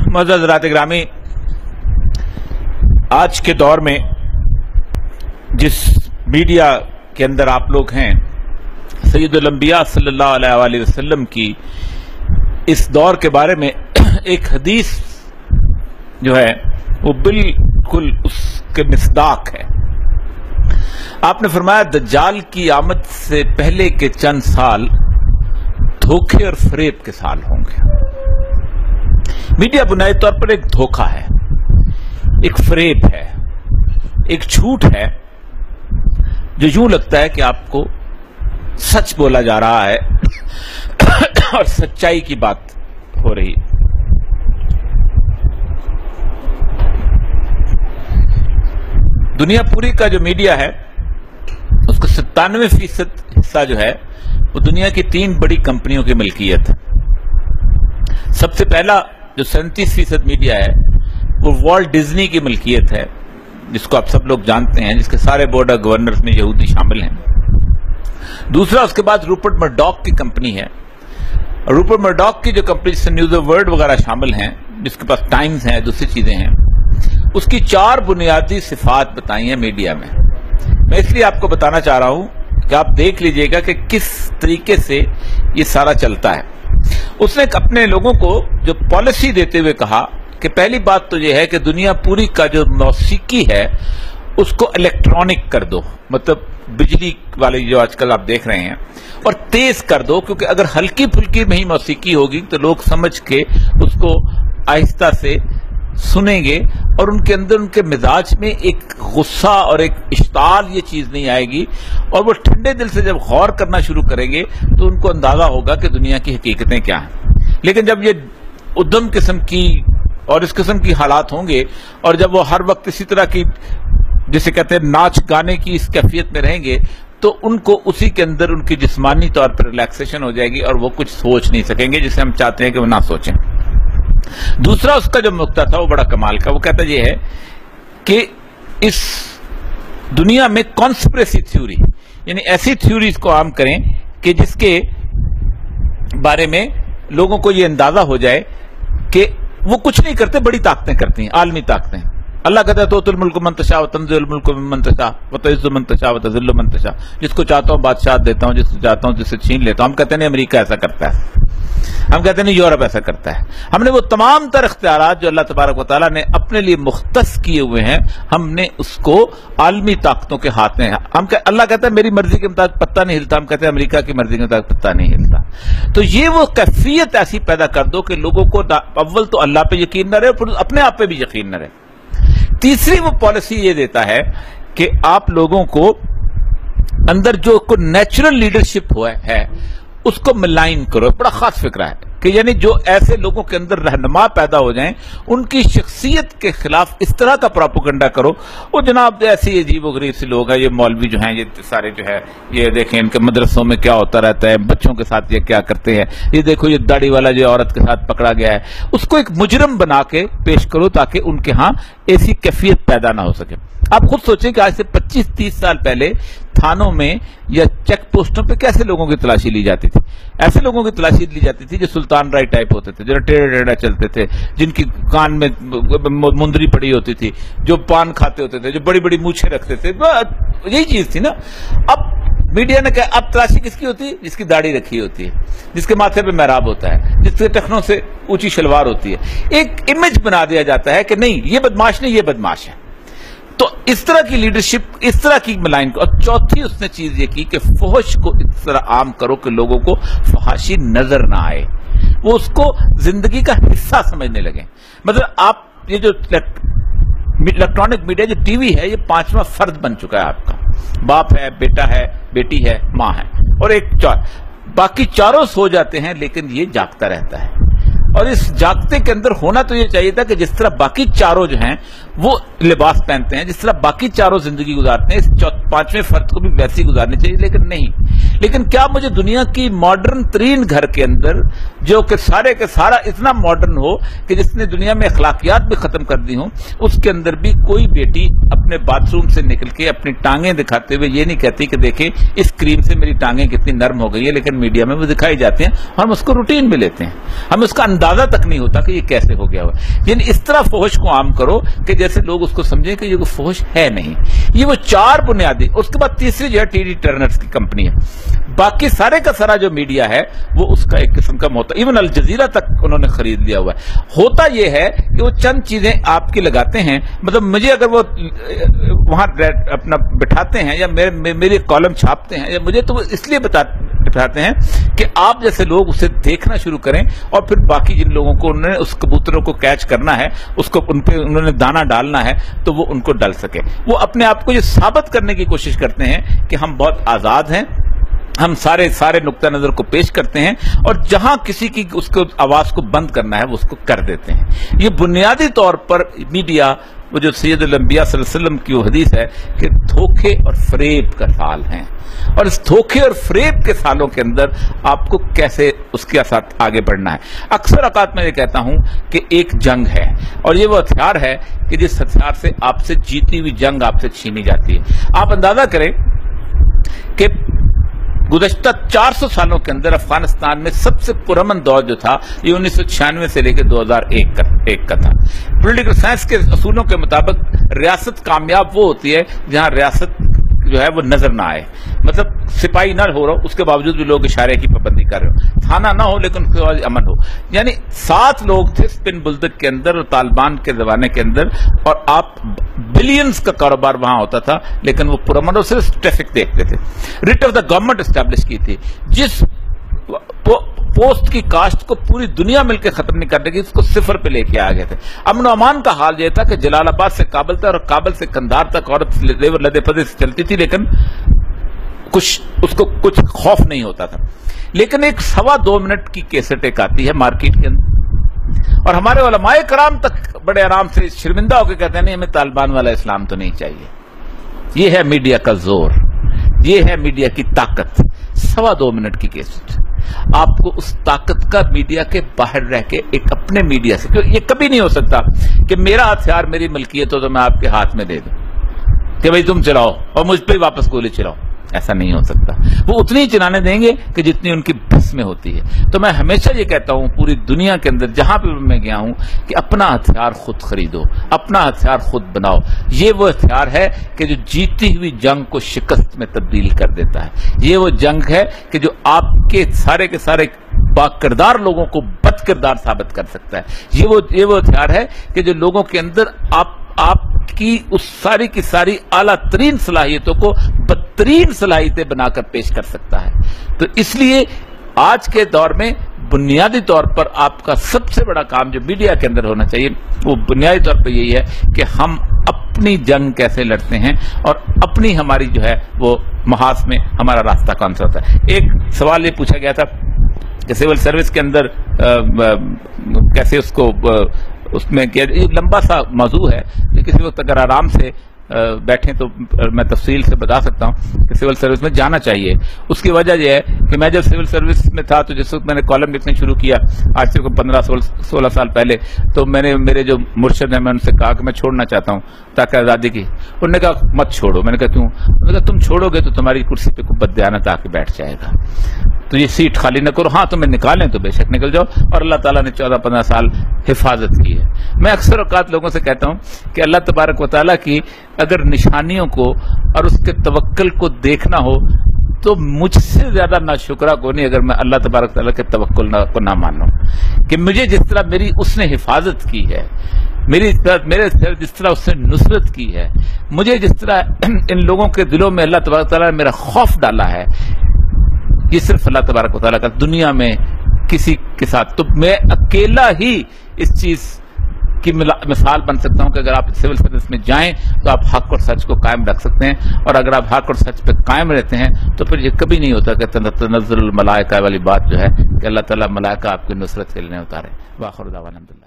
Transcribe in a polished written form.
معزز حضرات گرامی، آج کے دور میں جس میڈیا کے اندر آپ لوگ ہیں، سید الانبیاء صلی اللہ علیہ وآلہ وسلم کی اس دور کے بارے میں ایک حدیث جو ہے وہ بالکل اس کے مصداق ہے۔ آپ نے فرمایا دجال کی آمد سے پہلے کے چند سال دھوکے اور فریب کے سال ہوں گے۔ میڈیا بنیادی طور پر ایک دھوکہ ہے، ایک فریب ہے، ایک جھوٹ ہے جو یوں لگتا ہے کہ آپ کو سچ بولا جا رہا ہے اور سچائی کی بات ہو رہی ہے۔ دنیا پوری کا جو میڈیا ہے اس کا 97% حصہ جو ہے وہ دنیا کی 3 بڑی کمپنیوں کی ملکیت ہے۔ سب سے پہلا جو 37% میڈیا ہے وہ والٹ ڈزنی کی ملکیت ہے، جس کو آپ سب لوگ جانتے ہیں، جس کے سارے بورڈ آف گورنرز میں یہودی شامل ہیں۔ دوسرا اس کے بعد روپرٹ مرڈاک کی کمپنی ہے، اور روپرٹ مرڈاک کی جو کمپنی جس سے نیوز آف ورلڈ وغیرہ شامل ہیں، جس کے پاس ٹائمز ہیں، دوسری چیزیں ہیں، اس کی 4 بنیادی صفات بتائی ہیں میڈیا میں۔ میں اس لیے آپ کو بتانا چاہ رہا ہوں کہ آپ دیکھ لیجئے گا کہ کس طریقے سے یہ سارا چلتا ہے۔ اس نے اپنے لوگوں کو جو پالیسی دیتے ہوئے کہا کہ پہلی بات تو یہ ہے کہ دنیا پوری کا جو موسیقی ہے اس کو الیکٹرانک کر دو، مطلب بجلی والی جو آج کل آپ دیکھ رہے ہیں، اور تیز کر دو، کیونکہ اگر ہلکی پھلکی میں ہی موسیقی ہوگی تو لوگ سمجھ کے اس کو آہستہ سے سنیں گے، اور ان کے اندر ان کے مزاج میں ایک غصہ اور ایک اشتعال یہ چیز نہیں آئے گی، اور وہ ٹھنڈے دل سے جب غور کرنا شروع کریں گے تو ان کو اندازہ ہوگا کہ دنیا کی حقیقتیں کیا ہیں۔ لیکن جب یہ ادھم قسم کی اور اس قسم کی حالات ہوں گے، اور جب وہ ہر وقت اسی طرح کی جسے کہتے ہیں ناچ گانے کی اس کیفیت میں رہیں گے، تو ان کو اسی کے اندر ان کی جسمانی طور پر ریلیکسیشن ہو جائے گی، اور وہ کچھ سوچ نہیں سکیں گے جسے ہم چاہتے ہیں کہ وہ نہ سوچیں۔ دوسرا اس کا جو نقطہ تھا وہ بڑا کمال کا، وہ کہتا یہ ہے کہ اس دنیا میں کانسپریسی تھیوری، یعنی ایسی تھیوریز کو عام کریں کہ جس کے بارے میں لوگوں کو یہ اندازہ ہو جائے کہ وہ کچھ نہیں کرتے، بڑی طاقتیں کرتی ہیں، عالمی طاقتیں۔ اللہ کہتا ہے تؤتی الملک من تشاء وتنزع الملک ممن تشاء وتعز من تشاء وتذل من تشاء، جس کو چاہتا ہوں بادشاہ دیتا ہوں، جس کو چاہتا ہوں جس سے چھین لیتا ہوں۔ ہم کہتے ہیں نہیں امریکہ ایسا کرتا ہے، ہم کہتے ہیں یورپ ایسا کرتا ہے۔ ہم نے وہ تمام تر اختیارات جو اللہ تبارک و تعالیٰ نے اپنے لیے مختص کیے ہوئے ہیں، ہم نے اس کو عالمی طاقتوں کے ہاتھ میں اللہ کہتا ہے میری مرضی کے مطابق پتہ نہیں ہلتا، ہم کہتے ہیں امریکہ کی مرضی کے مطابق پتہ نہیں ہلتا۔ تو یہ وہ کیفیت ایسی پیدا کر دو کہ لوگوں کو اول تو اللہ پہ یقین نہ رہے، پھر اپنے آپ پہ بھی یقین نہ رہے۔ تیسری وہ پالیسی یہ دیتا ہے کہ آپ لوگوں کو اندر جو نیچرل لیڈرشپ ہوا ہے اس کو ملائن کرو۔ بڑا خاص فکرہ ہے کہ یعنی جو ایسے لوگوں کے اندر رہنما پیدا ہو جائیں، ان کی شخصیت کے خلاف اس طرح کا پروپیگنڈا کرو۔ وہ جناب ایسی عجیب و غریب سے لوگ ہیں، یہ مولوی جو ہیں، یہ سارے جو ہے، یہ دیکھیں ان کے مدرسوں میں کیا ہوتا رہتا ہے، بچوں کے ساتھ یہ کیا کرتے ہیں، یہ دیکھو یہ داڑھی والا جو عورت کے ساتھ پکڑا گیا ہے، اس کو ایک مجرم بنا کے پیش کرو تاکہ ان کے ہاں ایسی کیفیت پیدا نہ ہو سکے۔ آپ خود سوچیں کہ آج سے 25-30 سال پہلے تھانوں میں یا چیک پوسٹوں پہ کیسے لوگوں کی تلاشی لی جاتی تھی؟ ایسے لوگوں کی تلاشی لی جاتی تھی جو سلطان رائے ٹائپ ہوتے تھے، جو ٹیڑھے ٹیڑھے چلتے تھے، جن کی کان میں مندری پڑی ہوتی تھی، جو پان کھاتے ہوتے تھے، جو بڑی بڑی مونچھیں رکھتے تھے۔ یہی چیز تھی نا۔ اب میڈیا نے کہا اب تلاشی کس کی ہوتی ہے؟ جس کی داڑھی رکھی ہوتی ہے، جس کے ماتھے پہ محراب ہوتا ہے، جس کے ٹخنوں سے اونچی شلوار ہوتی ہے۔ ایک امیج بنا دیا جاتا ہے کہ نہیں یہ بدماش نہیں، یہ بدماش ہے۔ تو اس طرح کی لیڈرشپ، اس طرح کی ملائن کو۔ اور چوتھی اس نے چیز یہ کی کہ فحش کو اس طرح عام کرو کہ لوگوں کو فحاشی نظر نہ آئے، وہ اس کو زندگی کا حصہ سمجھنے لگیں۔ مطلب آپ یہ جو الیکٹرانک میڈیا جو ٹی وی ہے، یہ 5واں فرد بن چکا ہے آپ کا۔ باپ ہے، بیٹا ہے، بیٹی ہے، ماں ہے، اور باقی چاروں سو جاتے ہیں لیکن یہ جاگتا رہتا ہے۔ اور اس جاگتے کے اندر ہونا تو یہ چاہیے تھا کہ جس طرح باقی چاروں جو ہیں وہ لباس پہنتے ہیں، جس طرح باقی چاروں زندگی گزارتے ہیں، اس 5ویں فرد کو بھی ویسی گزارنی چاہیے، لیکن نہیں۔ لیکن کیا مجھے دنیا کی ماڈرن ترین گھر کے اندر جو کہ سارے کے سارا اتنا ماڈرن ہو کہ جس نے دنیا میں اخلاقیات بھی ختم کر دی ہوں، اس کے اندر بھی کوئی بیٹی اپنے باتھ روم سے نکل کے اپنی ٹانگیں دکھاتے ہوئے یہ نہیں کہتی کہ دیکھیں اس کریم سے میری ٹانگیں کتنی نرم ہو گئی ہے، لیکن میڈیا میں وہ دکھائی جاتی ہیں اور ہم اس کو روٹین میں لیتے ہیں، ہم اس کا اندازہ تک نہیں ہوتا کہ یہ کیسے ہو گیا ہوا. یعنی اس طرح فحش کو عام کرو کہ جیسے لوگ اس کو سمجھیں کہ یہ کوئی فحش ہے نہیں. یہ وہ 4 بنیادی. اس کے بعد تیسری جو ہے ٹی ڈی ٹرنرز کی کمپنی ہے. باقی سارے کا سارا جو میڈیا ہے وہ اس کا ایک قسم کا موتا, ایون الجزیرہ تک انہوں نے خرید لیا ہوا ہے. ہوتا یہ ہے کہ وہ چند چیزیں آپ کی لگاتے ہیں, مطلب مجھے اگر وہ وہاں اپنا بٹھاتے ہیں یا میری کالم چھاپتے ہیں, یا مجھے تو وہ اس لیے بتاتے ہیں کہ آپ جیسے لوگ اسے دیکھنا شروع کریں, اور پھر باقی جن لوگوں کو انہوں نے اس کبوتروں کو کیچ کرنا ہے, اس کو ان پہ انہوں نے دانا ڈالنا ہے, تو وہ ان کو ڈل سکے. وہ اپنے آپ کو یہ ثابت کرنے کی کوشش کرتے ہیں کہ ہم بہت آزاد ہیں, ہم سارے نقطہ نظر کو پیش کرتے ہیں, اور جہاں کسی کی اس کو آواز کو بند کرنا ہے وہ اس کو کر دیتے ہیں. یہ بنیادی طور پر میڈیا, وہ جو سید الانبیاء صلی اللہ علیہ وسلم کی وہ حدیث ہے کہ دھوکے اور فریب کا سال ہیں, اور اس دھوکے اور فریب کے سالوں کے اندر آپ کو کیسے اس کے ساتھ آگے بڑھنا ہے. اکثر اوقات میں یہ کہتا ہوں کہ ایک جنگ ہے, اور یہ وہ ہتھیار ہے کہ جس ہتھیار سے آپ سے جیتی ہوئی جنگ آپ سے چھینی جاتی ہے. آپ اندازہ کریں کہ گزشتہ 400 سالوں کے اندر افغانستان میں سب سے پرامن دور جو تھا یہ 1996 سے لے کے 2001 کا تھا. پولیٹیکل سائنس کے اصولوں کے مطابق ریاست کامیاب وہ ہوتی ہے جہاں ریاست جو ہے وہ نظر نہ آئے, مطلب سپاہی نہ ہو رہا, اس کے باوجود بھی لوگ اشارے کی پابندی کر رہے ہو, تھانہ نہ ہو لیکن اس کے بعد امن ہو. یعنی 7 لوگ تھے اسپن بلدک کے اندر اور طالبان کے زمانے کے اندر, اور آپ بلینز کا کاروبار وہاں ہوتا تھا, لیکن وہ پرامن اور صرف ٹریفک دیکھتے تھے. Rate of the government establish کی تھی, جس پوسٹ کی کاشت کو پوری دنیا مل کے ختم نہیں کرنے کی, اس کو 0 پہ لے کے آ گئے تھے. امن و امان کا حال یہ تھا کہ جلال آباد سے کابل تک اور کابل سے قندھار تک عورت لدے پدے سے چلتی تھی, لیکن اس کو کچھ خوف نہیں ہوتا تھا. لیکن ایک 2.25 منٹ کی کیسٹ ایک آتی ہے مارکیٹ کے اندر, اور ہمارے علماء کرام تک بڑے آرام سے شرمندہ ہو کے کہتے ہیں نہیں ہمیں طالبان والا اسلام تو نہیں چاہیے. یہ ہے میڈیا کا زور, یہ ہے میڈیا کی طاقت. 2.25 منٹ کی کیسٹ آپ کو اس طاقت کا میڈیا کے باہر رہ کے ایک اپنے میڈیا سے, یہ کبھی نہیں ہو سکتا کہ میرا ہتھیار میری ملکیت ہو تو میں آپ کے ہاتھ میں دے دوں کہ بھئی تم چلاؤ اور مجھ پہ واپس گولی چلاؤ. ایسا نہیں ہو سکتا. وہ اتنی ہی چلانے دیں گے کہ جتنی ان کی بس میں ہوتی ہے. تو میں ہمیشہ یہ کہتا ہوں پوری دنیا کے اندر جہاں پہ میں گیا ہوں کہ اپنا ہتھیار خود خریدو, اپنا ہتھیار خود بناؤ. یہ وہ ہتھیار ہے کہ جو جیتی ہوئی جنگ کو شکست میں تبدیل کر دیتا ہے. یہ وہ جنگ ہے کہ جو آپ کے سارے با کردار لوگوں کو بد کردار ثابت کر سکتا ہے. یہ وہ ہتھیار ہے کہ جو لوگوں کے اندر آپ کی اس ساری کی ساری اعلیٰ ترین صلاحیتوں کو بدترین صلاحیتیں بنا کر پیش کر سکتا ہے. تو اس لیے آج کے دور میں بنیادی طور پر آپ کا سب سے بڑا کام جو میڈیا کے اندر ہونا چاہیے وہ بنیادی طور پر یہی ہے کہ ہم اپنی جنگ کیسے لڑتے ہیں, اور اپنی ہماری جو ہے وہ محاذ میں ہمارا راستہ کون سا ہوتا ہے. ایک سوال یہ پوچھا گیا تھا کہ سول سروس کے اندر کیسے اس میں یہ لمبا سا موضوع ہے, کسی وقت اگر آرام سے بیٹھیں تو میں تفصیل سے بتا سکتا ہوں کہ سول سروس میں جانا چاہیے. اس کی وجہ یہ ہے کہ میں جب سول سروس میں تھا تو جس وقت میں نے کالم لکھنے شروع کیا آج سے 15-16 سال پہلے, تو میں نے میرے جو مرشد ہیں میں ان سے کہا کہ میں چھوڑنا چاہتا ہوں تاکہ آزادی کی. انہوں نے کہا مت چھوڑو. میں نے کہا کیوں؟ انہوں نے کہا تم چھوڑو گے تو تمہاری کرسی پہ کوئی بددیانت آ کے بیٹھ جائے گا, تو یہ سیٹ خالی نہ کرو. ہاں تمہیں نکالیں تو بے شک نکل جاؤ, اور اللہ تعالیٰ نے 14-15 سال حفاظت کی ہے. میں اکثر اوقات لوگوں سے کہتا ہوں کہ اللہ تبارک و تعالیٰ کی اگر نشانیوں کو اور اس کے توکل کو دیکھنا ہو تو مجھ سے زیادہ ناشکرہ کو نہیں اگر میں اللہ تبارک تعالیٰ کے توکل کو نہ مانوں کہ مجھے جس طرح میری اس نے حفاظت کی ہے, میرے جس طرح اس نے نصرت کی ہے, مجھے جس طرح ان لوگوں کے دلوں میں اللہ تبارک تعالیٰ نے میرا خوف ڈالا ہے, یہ صرف اللہ تبارک و تعالیٰ کا. دنیا میں کسی کے ساتھ تو میں اکیلا ہی اس چیز کی مثال بن سکتا ہوں کہ اگر آپ سول سروس میں جائیں تو آپ حق اور سچ کو قائم رکھ سکتے ہیں, اور اگر آپ حق اور سچ پہ قائم رہتے ہیں تو پھر یہ کبھی نہیں ہوتا کہ تنزل الملائکہ والی بات جو ہے کہ اللہ تعالیٰ ملائکہ آپ کی نصرت کے لیے اتارے. واخر دعوانا الحمدللہ.